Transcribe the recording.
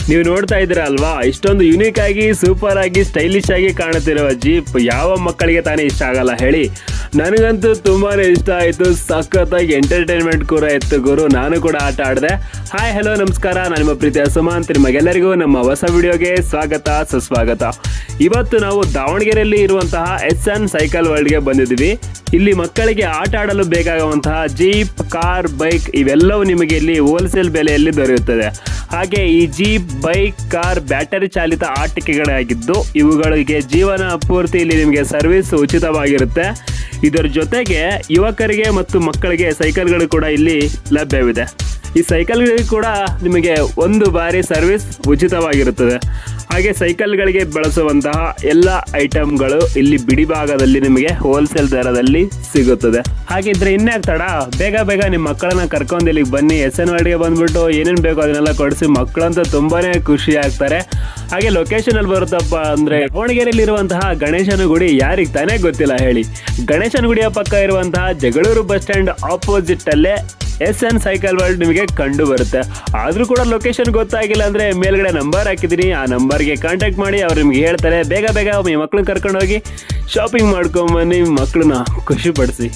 ನೀವು ನೋಡ್ತಾ ಇದ್ದೀರಾ ಅಲ್ವಾ, ಇಷ್ಟೊಂದು ಯುನೀಕ್ ಆಗಿ ಸೂಪರ್ ಆಗಿ ಸ್ಟೈಲಿಶ್ ಆಗಿ ಕಾಣುತ್ತಿರುವ ಜೀಪ್ ಯಾವ ಮಕ್ಕಳಿಗೆ ತಾನೇ ಇಷ್ಟ ಆಗಲ್ಲ ಹೇಳಿ. ನನಗಂತೂ ತುಂಬಾನೇ ಇಷ್ಟ ಆಯಿತು. ಸಖತ್ತಾಗಿ ಎಂಟರ್ಟೈನ್ಮೆಂಟ್ ಕೂಡ ಇತ್ತು ಗುರು. ನಾನು ಕೂಡ ಆಟ ಆಡಿದೆ. ಹಾಯ್ ಹಲೋ ನಮಸ್ಕಾರ, ನಾನು ನಿಮ್ಮ ಪ್ರೀತಿಯ ಸುಮಂತ್. ನಿಮಗೆಲ್ಲರಿಗೂ ನಮ್ಮ ಹೊಸ ವಿಡಿಯೋಗೆ ಸ್ವಾಗತ ಸುಸ್ವಾಗತ. ಇವತ್ತು ನಾವು ದಾವಣಗೆರೆಯಲ್ಲಿ ಇರುವಂತಹ SN ಸೈಕಲ್ ವರ್ಲ್ಡ್ಗೆ ಬಂದಿದ್ದೀವಿ. ಇಲ್ಲಿ ಮಕ್ಕಳಿಗೆ ಆಟ ಆಡಲು ಬೇಕಾಗುವಂತಹ ಜೀಪ್, ಕಾರ್, ಬೈಕ್ ಇವೆಲ್ಲವೂ ನಿಮಗೆ ಇಲ್ಲಿ ಹೋಲ್ಸೇಲ್ ಬೆಲೆಯಲ್ಲಿ ದೊರೆಯುತ್ತದೆ. ಹಾಗೆ ಈ ಜೀಪ್, ಬೈಕ್, ಕಾರ್ ಬ್ಯಾಟರಿ ಚಾಲಿತ ಆಟಿಕೆಗಳಾಗಿದ್ದು ಇವುಗಳಿಗೆ ಜೀವನ ಪೂರ್ತಿ ಇಲ್ಲಿ ನಿಮಗೆ ಸರ್ವಿಸ್ ಉಚಿತವಾಗಿರುತ್ತೆ. ಇದರ ಜೊತೆಗೆ ಯುವಕರಿಗೆ ಮತ್ತು ಮಕ್ಕಳಿಗೆ ಸೈಕಲ್ಗಳು ಕೂಡ ಇಲ್ಲಿ ಲಭ್ಯವಿದೆ. ಈ ಸೈಕಲ್ಗಳಿಗೆ ಕೂಡ ನಿಮಗೆ ಒಂದು ಬಾರಿ ಸರ್ವಿಸ್ ಉಚಿತವಾಗಿರುತ್ತದೆ. ಹಾಗೆ ಸೈಕಲ್ಗಳಿಗೆ ಬಳಸುವಂತಹ ಎಲ್ಲ ಐಟಮ್ಗಳು ಇಲ್ಲಿ ಬಿಡಿ ಭಾಗದಲ್ಲಿ ನಿಮಗೆ ಹೋಲ್ಸೇಲ್ ದರದಲ್ಲಿ ಸಿಗುತ್ತದೆ. ಹಾಗಿದ್ರೆ ಇನ್ಯಾಕೆ ತಡ, ಬೇಗ ಬೇಗ ನಿಮ್ಮ ಮಕ್ಕಳನ್ನ ಕರ್ಕೊಂಡು ಇಲ್ಲಿಗೆ ಬನ್ನಿ. SN ವರ್ಲ್ಡ್ಗೆ ಬಂದ್ಬಿಟ್ಟು ಏನೇನು ಬೇಕೋ ಅದನ್ನೆಲ್ಲ ಕೊಡಿಸಿ ಮಕ್ಕಳಂತೂ ತುಂಬಾನೇ ಖುಷಿ ಆಗ್ತಾರೆ. ಹಾಗೆ ಲೊಕೇಶನ್ ಅಲ್ಲಿ ಬರುತ್ತಪ್ಪ ಅಂದ್ರೆ ದಾವಣಗೆರೆಯಲ್ಲಿರುವಂತಹ ಗಣೇಶನ ಗುಡಿ ಯಾರಿಗೆ ತಾನೇ ಗೊತ್ತಿಲ್ಲ ಹೇಳಿ. ಗಣೇಶನ ಗುಡಿಯ ಪಕ್ಕ ಇರುವಂತಹ ಜಗಳೂರು ಬಸ್ ಸ್ಟ್ಯಾಂಡ್ ಆಪೋಸಿಟ್ ಅಲ್ಲೇ SN ಸೈಕಲ್ ವರ್ಲ್ಡ್ ನಿಮಗೆ ಕಂಡು ಬರುತ್ತೆ. ಆದರೂ ಕೂಡ ಲೊಕೇಶನ್ ಗೊತ್ತಾಗಿಲ್ಲ ಅಂದರೆ ಮೇಲ್ಗಡೆ ನಂಬರ್ ಹಾಕಿದ್ದೀನಿ, ಆ ನಂಬರ್ಗೆ ಕಾಂಟ್ಯಾಕ್ಟ್ ಮಾಡಿ. ಅವ್ರು ನಿಮ್ಗೆ ಹೇಳ್ತಾರೆ. ಬೇಗ ಬೇಗ ನಿಮ್ಮ ಮಕ್ಕಳನ್ನ ಕರ್ಕೊಂಡು ಹೋಗಿ ಶಾಪಿಂಗ್ ಮಾಡ್ಕೊಂಬನ್ನಿ, ಮಕ್ಕಳನ್ನ ಖುಷಿ ಪಡಿಸಿ.